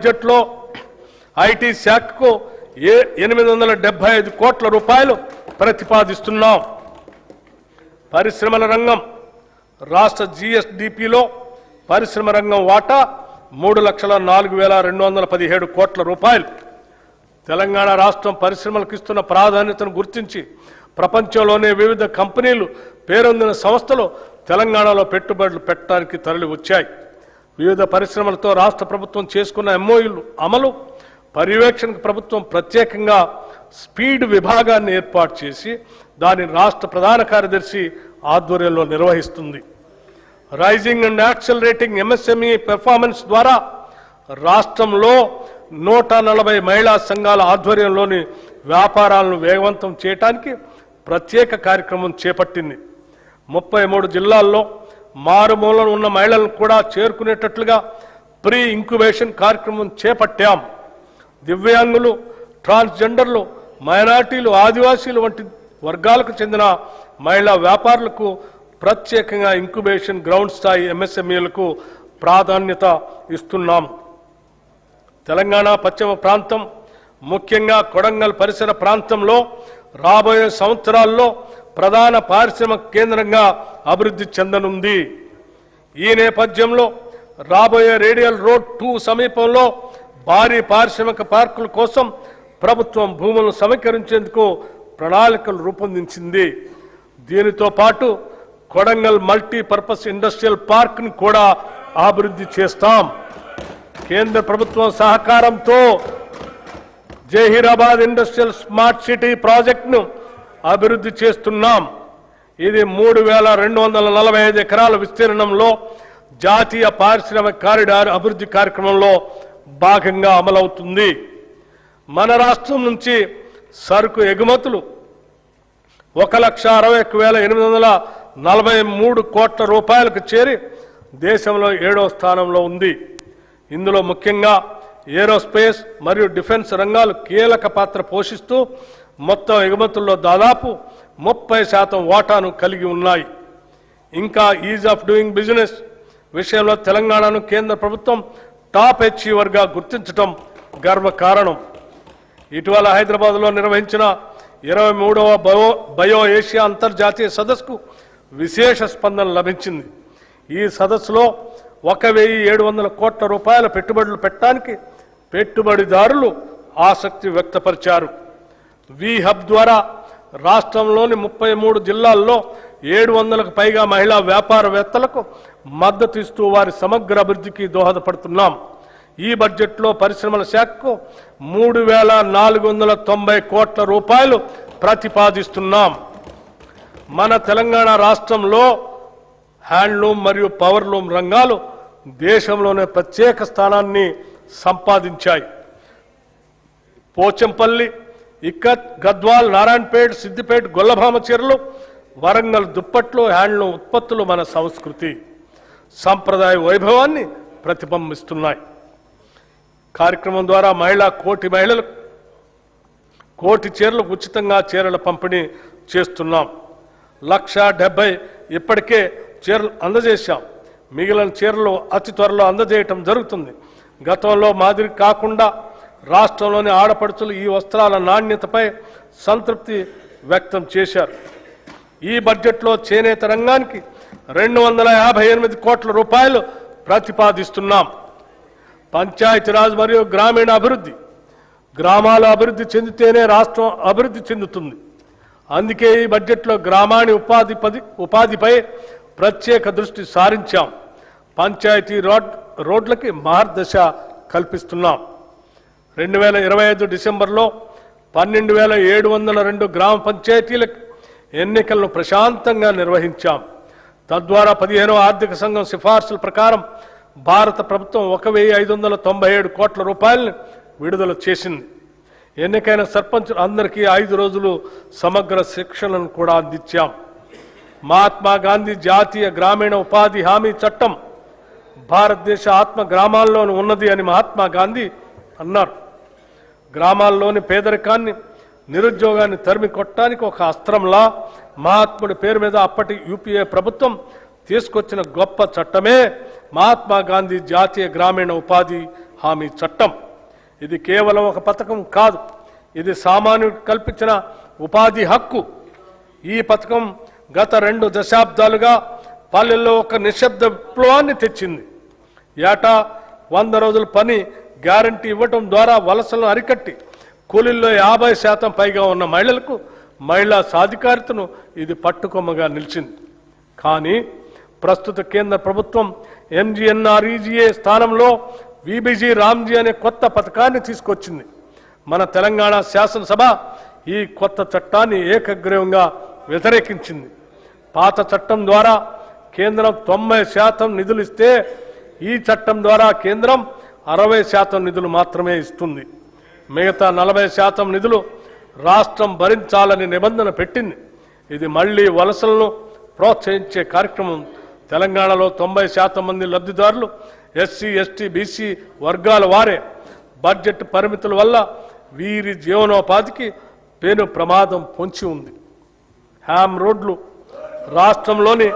బడ్జెట్లో ఐటీ శాఖకు 875 కోట్ల రూపాయలు ప్రతిపాదిస్తున్నాం. పరిశ్రమల రంగం రాష్ట్ర జీఎస్డీపీలో పరిశ్రమ రంగం వాటా 3,04,217 కోట్ల రూపాయలు. తెలంగాణ రాష్ట్రం పరిశ్రమలకు ఇస్తున్న ప్రాధాన్యతను గుర్తించి ప్రపంచంలోనే వివిధ కంపెనీలు పేరొందిన సంస్థలు తెలంగాణలో పెట్టుబడులు పెట్టడానికి తరలి వచ్చాయి. వివిధ పరిశ్రమలతో రాష్ట్ర ప్రభుత్వం చేసుకున్న ఎంఓయూలు అమలు పర్యవేక్షణకు ప్రభుత్వం ప్రత్యేకంగా స్పీడ్ విభాగాన్ని ఏర్పాటు చేసి దాని రాష్ట్ర ప్రధాన కార్యదర్శి ఆధ్వర్యంలో నిర్వహిస్తుంది. Raising and accelerating MSME performance ద్వారా రాష్ట్రంలో 140 మహిళా సంఘాల ఆధ్వర్యంలోని వ్యాపారాలను వేగవంతం చేయడానికి ప్రత్యేక కార్యక్రమం చేపట్టింది. 33 జిల్లాల్లో మారుమూలన ఉన్న మహిళలను కూడా చేరుకునేటట్లుగా ప్రీ ఇంక్యుబేషన్ కార్యక్రమం చేపట్టాం. దివ్యాంగులు, ట్రాన్స్జెండర్లు, మైనార్టీలు, ఆదివాసీలు వంటి వర్గాలకు చెందిన మహిళా వ్యాపారులకు ప్రత్యేకంగా ఇంక్యుబేషన్ గ్రౌండ్ స్థాయి ఎంఎస్ఎంఈలకు ప్రాధాన్యత ఇస్తున్నాం. తెలంగాణ పశ్చిమ ప్రాంతం ముఖ్యంగా కొడంగల్ పరిసర ప్రాంతంలో రాబోయే సంవత్సరాల్లో ప్రధాన పారిశ్రామిక కేంద్రంగా అభివృద్ధి చెందనుంది. ఈ నేపథ్యంలో రాబోయే రేడియల్ రోడ్ 2 సమీపంలో భారీ పారిశ్రామిక పార్కుల కోసం ప్రభుత్వం భూములను సమీకరించేందుకు ప్రణాళికలు రూపొందించింది. దీనితో పాటు కొడంగల్ మల్టీపర్పస్ ఇండస్ట్రియల్ పార్క్ను కూడా అభివృద్ధి చేస్తాం. కేంద్ర ప్రభుత్వం సహకారంతో జహీరాబాద్ ఇండస్ట్రియల్ స్మార్ట్ సిటీ ప్రాజెక్టును అభివృద్ధి చేస్తున్నాం. ఇది 3,245 ఎకరాల విస్తీర్ణంలో జాతీయ పారిశ్రామిక కారిడార్ అభివృద్ధి కార్యక్రమంలో భాగంగా అమలవుతుంది. మన రాష్ట్రం నుంచి సరుకు ఎగుమతులు 1,61,843 కోట్ల రూపాయలకు చేరి దేశంలో 7వ స్థానంలో ఉంది. ఇందులో ముఖ్యంగా ఏరోస్పేస్ మరియు డిఫెన్స్ రంగాలు కీలక పాత్ర పోషిస్తూ మొత్తం ఎగుమతుల్లో దాదాపు 30% వాటాను కలిగి ఉన్నాయి. ఇంకా ఈజ్ ఆఫ్ డూయింగ్ బిజినెస్ విషయంలో తెలంగాణను కేంద్ర ప్రభుత్వం టాప్ అచీవర్గా గుర్తించడం గర్వకారణం. ఇటీవల హైదరాబాద్లో నిర్వహించిన 23వ బయో ఏషియా అంతర్జాతీయ సదస్సుకు విశేష స్పందన లభించింది. ఈ సదస్సులో 1,700 కోట్ల రూపాయల పెట్టుబడులు పెట్టడానికి పెట్టుబడిదారులు ఆసక్తి వ్యక్తపరిచారు. వి హబ్ ద్వారా రాష్ట్రంలోని 33 జిల్లాల్లో 700కు పైగా మహిళా వ్యాపారవేత్తలకు మద్దతు ఇస్తూ వారి సమగ్ర అభివృద్ధికి దోహదపడుతున్నాం. ఈ బడ్జెట్లో పరిశ్రమల శాఖకు 3,490 కోట్ల రూపాయలు ప్రతిపాదిస్తున్నాం. మన తెలంగాణ రాష్ట్రంలో హ్యాండ్లూమ్ మరియు పవర్లూమ్ రంగాలు దేశంలోనే ప్రత్యేక స్థానాన్ని సంపాదించాయి. పోచంపల్లి, ఇక్కత్, గద్వాల్, నారాయణపేట్, సిద్దిపేట గొల్లభామ చీరలు, వరంగల్ దుప్పట్లు, హ్యాండ్లూమ్ ఉత్పత్తులు మన సంస్కృతి సంప్రదాయ వైభవాన్ని ప్రతిబింబిస్తున్నాయి. కార్యక్రమం ద్వారా మహిళలకు కోటి చీరలు ఉచితంగా చీరల పంపిణీ చేస్తున్నాం. 1,70,000 ఇప్పటికే చీరలు అందజేశాం. మిగిలిన చీరలు అతి త్వరలో అందజేయటం జరుగుతుంది. గతంలో మాదిరి కాకుండా రాష్ట్రంలోని ఆడపడుచులు ఈ వస్త్రాల నాణ్యతపై సంతృప్తి వ్యక్తం చేశారు. ఈ బడ్జెట్లో చేనేత రంగానికి 258 కోట్ల రూపాయలు ప్రతిపాదిస్తున్నాం. పంచాయతీరాజ్ మరియు గ్రామీణ అభివృద్ధి, గ్రామాల అభివృద్ధి చెందితేనే రాష్ట్రం అభివృద్ధి చెందుతుంది. అందుకే ఈ బడ్జెట్లో గ్రామాణి ఉపాధిపై ప్రత్యేక దృష్టి సారించాం. పంచాయతీ రోడ్లకి మార్గదర్శ కల్పిస్తున్నాం. 2025 డిసెంబర్లో 12,702 గ్రామ పంచాయతీలకు ఎన్నికలను ప్రశాంతంగా నిర్వహించాం. తద్వారా 15వ ఆర్థిక సంఘం సిఫార్సుల ప్రకారం భారత ప్రభుత్వం 1,597 కోట్ల రూపాయలను విడుదల చేసింది. ఎన్నికైన సర్పంచ్ అందరికీ 5 రోజులు సమగ్ర శిక్షణను కూడా అందించాం. మహాత్మా గాంధీ జాతీయ గ్రామీణ ఉపాధి హామీ చట్టం భారతదేశ ఆత్మ గ్రామాల్లోనూ ఉన్నది అని మహాత్మా గాంధీ అన్నారు. గ్రామాల్లోని పేదరికాన్ని, నిరుద్యోగాన్ని తరిమి కొట్టడానికి ఒక అస్త్రంలా మహాత్ముడి పేరు మీద అప్పటి యూపీఏ ప్రభుత్వం తీసుకొచ్చిన గొప్ప చట్టమే మహాత్మా గాంధీ జాతీయ గ్రామీణ ఉపాధి హామీ చట్టం. ఇది కేవలం ఒక పథకం కాదు, ఇది సామాన్యుడికి కల్పించిన ఉపాధి హక్కు. ఈ పథకం గత 2 దశాబ్దాలుగా పల్లెల్లో ఒక నిశ్శబ్ద విప్లవాన్ని తెచ్చింది. ఏటా 100 రోజుల పని గ్యారంటీ ఇవ్వటం ద్వారా వలసలను అరికట్టి కూలీల్లో 50% పైగా ఉన్న మహిళలకు మహిళా సాధికారితను ఇది పట్టుకొమ్మగా నిలిచింది. కానీ ప్రస్తుత కేంద్ర ప్రభుత్వం MGNREGA స్థానంలో VBG రామ్జీ అనే కొత్త పథకాన్ని తీసుకొచ్చింది. మన తెలంగాణ శాసనసభ ఈ కొత్త చట్టాన్ని ఏకగ్రీవంగా వ్యతిరేకించింది. పాత చట్టం ద్వారా కేంద్రం 90% నిధులు ఇస్తే ఈ చట్టం ద్వారా కేంద్రం 60% నిధులు మాత్రమే ఇస్తుంది. మిగతా 40% నిధులు రాష్ట్రం భరించాలని నిబంధన పెట్టింది. ఇది మళ్లీ వలసలను ప్రోత్సహించే కార్యక్రమం. తెలంగాణలో 90% మంది లబ్ధిదారులు SC, ST, BC వర్గాల వారే. బడ్జెట్ పరిమితుల వల్ల వీరి జీవనోపాధికి పెను ప్రమాదం పొంచి ఉంది. హ్యామ్ రోడ్లు రాష్ట్రంలోని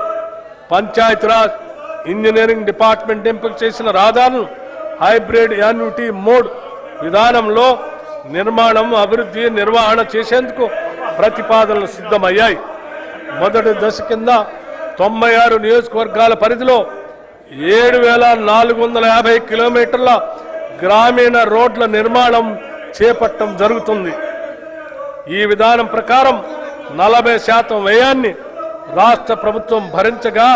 పంచాయతీరాజ్ ఇంజనీరింగ్ డిపార్ట్మెంట్ ఎంపిక చేసిన రహదారులను హైబ్రిడ్ యాన్యుటీ మోడ్ విధానంలో నిర్మాణం, అభివృద్ధి, నిర్వహణ చేసేందుకు ప్రతిపాదనలు సిద్ధమయ్యాయి. మొదటి దశ కింద 96 నియోజకవర్గాల పరిధిలో 7,450 కిలోమీటర్ల గ్రామీణ రోడ్ల నిర్మాణం చేపట్టడం జరుగుతుంది. ఈ విధానం ప్రకారం 40% వ్యయాన్ని రాష్ట్ర ప్రభుత్వం భరించగా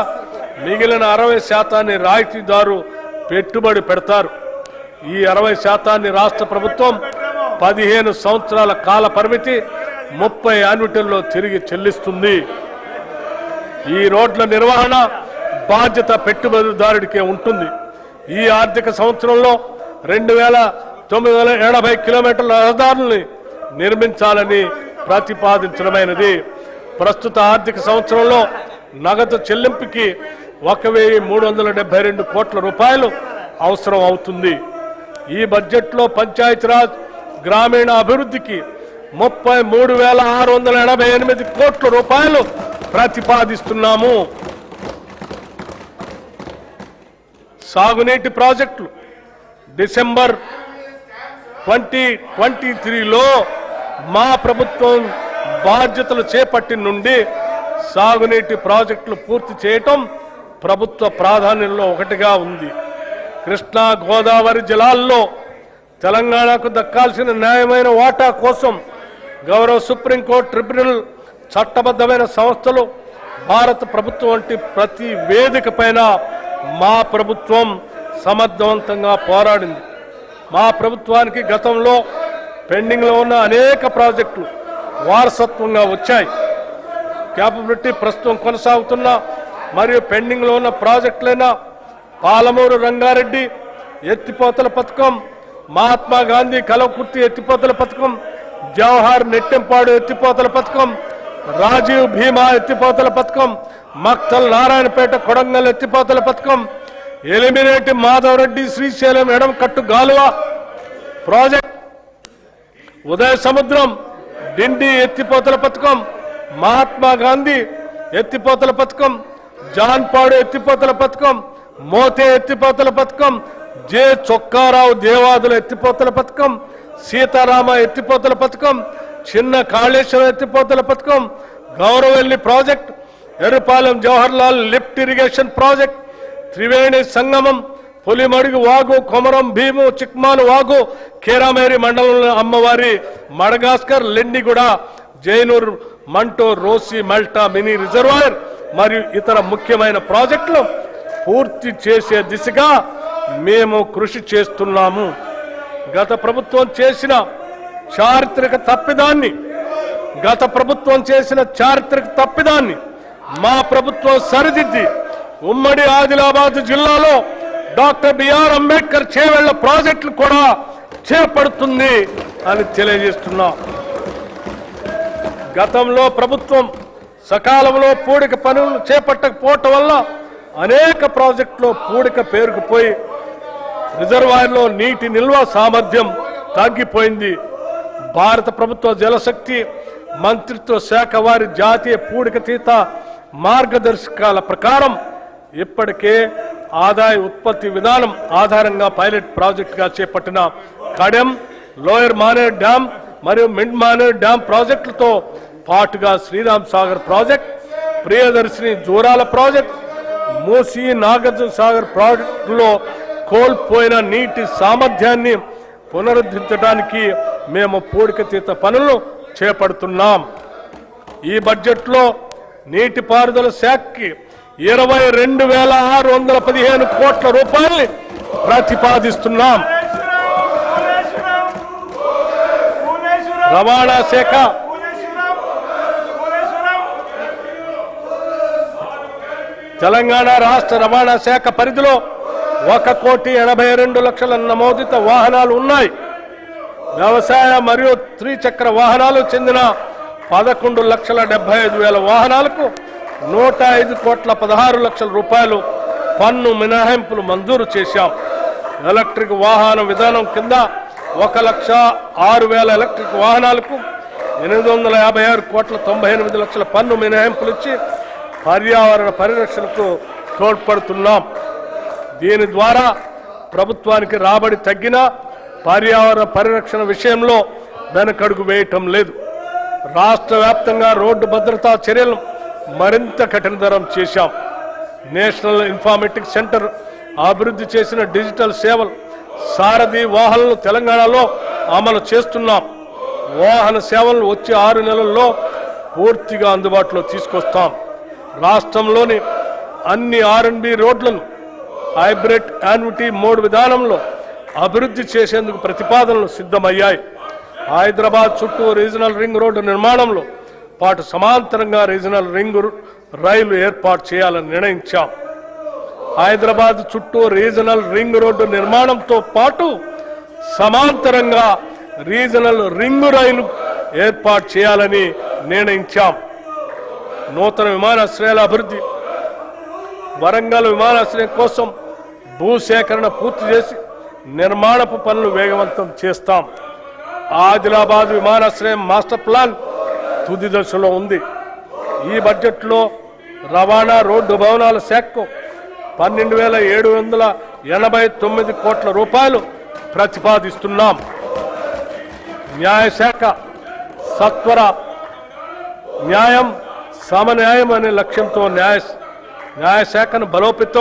మిగిలిన 60% రాయితీదారు పెట్టుబడి పెడతారు. ఈ 60% రాష్ట్ర ప్రభుత్వం 15 సంవత్సరాల కాల పరిమితి 30 యాన్యుటీల్లో తిరిగి చెల్లిస్తుంది. ఈ రోడ్ల నిర్వహణ బాధ్యత పెట్టుబడిదారుడికే ఉంటుంది. ఈ ఆర్థిక సంవత్సరంలో 2,980 కిలోమీటర్ల రహదారుల్ని నిర్మించాలని ప్రతిపాదించడమైనది. ప్రస్తుత ఆర్థిక సంవత్సరంలో నగదు చెల్లింపుకి 1,372 కోట్ల రూపాయలు అవసరం అవుతుంది. ఈ బడ్జెట్లో పంచాయతీరాజ్ గ్రామీణ అభివృద్ధికి 33,688 కోట్ల రూపాయలు ప్రతిపాదిస్తున్నాము. సాగునీటి ప్రాజెక్టులు డిసెంబర్ 2023లో మా ప్రభుత్వం బాధ్యతలు చేపట్టిన నుండి సాగునీటి ప్రాజెక్టులు పూర్తి చేయటం ప్రభుత్వ ప్రాధాన్యంలో ఒకటిగా ఉంది. కృష్ణా గోదావరి జలాల్లో తెలంగాణకు దక్కాల్సిన న్యాయమైన వాటా కోసం గౌరవ సుప్రీంకోర్టు, ట్రిబ్యునల్, చట్టబద్ధమైన సంస్థలు, భారత ప్రభుత్వం వంటి ప్రతి వేదిక పైన మా ప్రభుత్వం సమర్థవంతంగా పోరాడింది. మా ప్రభుత్వానికి గతంలో పెండింగ్లో ఉన్న అనేక ప్రాజెక్టులు వారసత్వంగా వచ్చాయి. క్యాపబిలిటీ ప్రస్తుతం కొనసాగుతున్న మరియు పెండింగ్లో ఉన్న ప్రాజెక్టులైన పాలమూరు రంగారెడ్డి ఎత్తిపోతల పథకం, మహాత్మా గాంధీ కలవకుర్తి ఎత్తిపోతల పథకం, జవహర్ నెట్టెంపాడు ఎత్తిపోతల పథకం, రాజీవ్ భీమా ఎత్తిపోతల పథకం, మక్తల్ నారాయణపేట కొడంగల్ ఎత్తిపోతల పథకం, ఎలిమినేటి మాధవరెడ్డి శ్రీశైలం ఎడం కట్టు గాలువ ప్రాజెక్ట్, ఉదయ సముద్రం డిండి ఎత్తిపోతల పథకం, మహాత్మా గాంధీ ఎత్తిపోతల పథకం, జాన్పాడు ఎత్తిపోతల పథకం, మోతే ఎత్తిపోతల పథకం, జె చొక్కారావు దేవాదుల ఎత్తిపోతల పథకం, సీతారామ ఎత్తిపోతల పథకం, చిన్న కాళేశ్వరం ఎత్తిపోతల పథకం, Gouravelli project, Errapalem Jawaharlal lift irrigation project, Triveni Sangamam, Pulimadugu వాగు, కొమరం భీము, చిక్మాను వాగు, కేరామేరి మండలంలో అమ్మవారి, మడగాస్కర్, లెండిగూడ, జైనూర్, మంటో, రోసి, మల్టా మినీ రిజర్వాయర్ మరియు ఇతర ముఖ్యమైన ప్రాజెక్టులు పూర్తి చేసే దిశగా మేము కృషి చేస్తున్నాము. గత ప్రభుత్వం చేసిన చారిత్రక తప్పిదాన్ని మా ప్రభుత్వం సరిదిద్ది ఉమ్మడి ఆదిలాబాద్ జిల్లాలో డాక్టర్ బిఆర్ అంబేద్కర్ చేవెళ్ల ప్రాజెక్టులు కూడా చేపడుతుంది అని తెలియజేస్తున్నాం. గతంలో ప్రభుత్వం సకాలంలో పూడిక పనులు చేపట్టకపోవటం వల్ల అనేక ప్రాజెక్టులో పూడిక పేరుకుపోయి రిజర్వాయర్లో నీటి నిల్వ సామర్థ్యం తగ్గిపోయింది. భారత ప్రభుత్వ జలశక్తి మంత్రిత్వ శాఖ వారి జాతీయ పూడిక తీత మార్గదర్శకాల ప్రకారం ఇప్పటికే ఆదాయ ఉత్పత్తి విధానం ఆధారంగా పైలట్ ప్రాజెక్టుగా చేపట్టిన కడెం, లోయర్ మానేర్ డ్యాం మరియు మిడ్ మానేర్ డ్యాం ప్రాజెక్టులతో పాటుగా శ్రీరామ్ సాగర్ ప్రాజెక్ట్, ప్రియదర్శిని జూరాల ప్రాజెక్ట్, మూసీ నాగార్జున సాగర్ ప్రాజెక్టులో కోల్పోయిన నీటి సామర్థ్యాన్ని పునరుద్ధరించడానికి మేము పూడికతీత పనులను చేపడుతున్నాం. ఈ బడ్జెట్లో నీటిపారుదల శాఖకి 22,615 కోట్ల రూపాయల్ని ప్రతిపాదిస్తున్నాం. రవాణా శాఖ తెలంగాణ రాష్ట్ర రవాణా శాఖ పరిధిలో 1,82,00,000 నమోదిత వాహనాలు ఉన్నాయి. వ్యవసాయ మరియు త్రిచక్ర వాహనాలు చెందిన 11,75,000 వాహనాలకు 105,16,00,000 రూపాయలు పన్ను మినహాయింపులు మంజూరు చేశాం. ఎలక్ట్రిక్ వాహన విధానం కింద 1,06,000 ఎలక్ట్రిక్ వాహనాలకు 856,98,00,000 పన్ను మినహాయింపులు ఇచ్చి పర్యావరణ పరిరక్షణకు తోడ్పడుతున్నాం. దీని ద్వారా ప్రభుత్వానికి రాబడి తగ్గినా పర్యావరణ పరిరక్షణ విషయంలో వెనకడుగు వేయటం లేదు. రాష్ట్ర వ్యాప్తంగా రోడ్డు భద్రతా చర్యలను మరింత కఠినతరం చేశాం. నేషనల్ ఇన్ఫర్మేటిక్స్ సెంటర్ అభివృద్ధి చేసిన డిజిటల్ సేవలు, సారథి వాహనాలను తెలంగాణలో అమలు చేస్తున్నాం. వాహన సేవలను వచ్చే 6 నెలల్లో పూర్తిగా అందుబాటులో తీసుకొస్తాం. రాష్ట్రంలోని అన్ని R&B రోడ్లను హైబ్రిడ్ యాన్యుటీ మోడ్ విధానంలో అభివృద్ధి చేసేందుకు ప్రతిపాదనలు సిద్ధమయ్యాయి. హైదరాబాద్ చుట్టూ రీజనల్ రింగ్ రోడ్డు నిర్మాణంలో పాటు సమాంతరంగా రీజనల్ రింగ్ రైలు ఏర్పాటు చేయాలని నిర్ణయించాం. హైదరాబాద్ చుట్టూ రీజనల్ రింగ్ రోడ్డు నిర్మాణంతో పాటు సమాంతరంగా రీజనల్ రింగ్ రైలు ఏర్పాటు చేయాలని నిర్ణయించాం. నూతన విమానాశ్రయాల అభివృద్ధి, వరంగల్ విమానాశ్రయం కోసం భూసేకరణ పూర్తి చేసి నిర్మాణపు పనులు వేగవంతం చేస్తాం. ఆదిలాబాద్ విమానాశ్రయం మాస్టర్ ప్లాన్ తుది దశలో ఉంది. ఈ బడ్జెట్లో రవాణా రోడ్డు భవనాల శాఖకు 12,789 కోట్ల రూపాయలు ప్రతిపాదిస్తున్నాం. న్యాయశాఖ సత్వర న్యాయం, సమన్యాయం అనే లక్ష్యంతో న్యాయశాఖను బలోపేతం